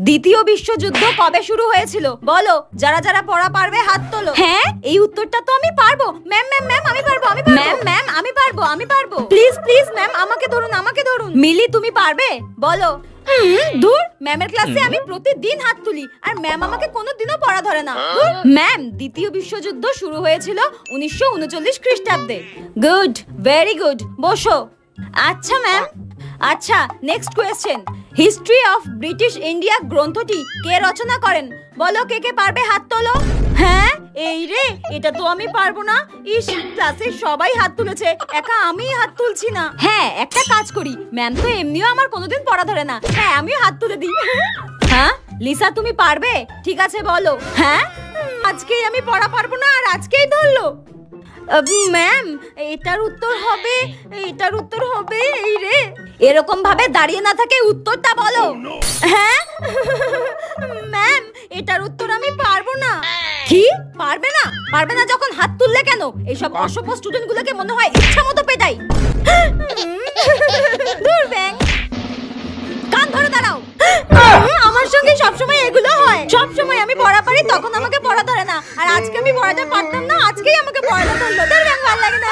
দ্বিতীয় বিশ্বযুদ্ধ কবে শুরু হয়েছিল বলো? যারা যারা পড়া পারবে হাত তোলো। হ্যাঁ, এই উত্তরটা তো আমি পারবো। ম্যাম ম্যাম ম্যাম আমি পারবো, আমি পারবো। ম্যাম ম্যাম আমি পারবো, আমি পারবো। প্লিজ প্লিজ ম্যাম আমাকে ধরুন, আমাকে ধরুন। মিলি তুমি পারবে? বলো। ধুর, ম্যামের ক্লাসে আমি প্রতিদিন হাত তুলি আর ম্যাম আমাকে কোনোদিনও পড়া ধরে না। ম্যাম, দ্বিতীয় বিশ্বযুদ্ধ শুরু হয়েছিল 1939 খ্রিস্টাব্দে। গুড, ভেরি গুড, বসো। আচ্ছা ম্যাম। আচ্ছা, next question. History of British India গ্রন্থটি কে রচনা করেন? বলো, কে কে পারবে হাত তোলো। হ্যাঁ, এই রে, এটা তো আমি পারবো না। ইস, ক্লাসে সবাই হাত তুলেছে, একা আমি হাত তুলছি না। হ্যাঁ, একটা কাজ করি, ম্যাম তো এমনিও আমার কোনোদিন পড়া ধরে না। হ্যাঁ, আমিও হাত তুলে দিই। হ্যাঁ, লিসা তুমি পারবে? ঠিক আছে বলো। হ্যাঁ, আজকেই আমি পড়া পারবো না আর আজকেই ধরলো। ম্যাম, এটার উত্তর হবে, এটার উত্তর হবে এই রে। এরকম ভাবে দাঁড়িয়ে না থাকে উত্তরটা বলো। হ্যাঁ ম্যাম, এটার উত্তর আমি পারবো না। কি পারবে না? পারবে না যখন হাত তুললে কেন? এইসব অসভ্য স্টুডেন্ট গুলোকে মনে হয় ইচ্ছা মতো পেটাই। দূর ব্যাং, কান ধরে দাঁড়াও। আমার সঙ্গে সবসময় এগুলো হয়। সবসময় আমি পড়া পারি, তখন আমাকে পড়া ধরে না। আর আজকে আমি পড়াতে পারতাম না, আজকেই আমাকে পড়াটা ধরলো। ভালো লাগে না।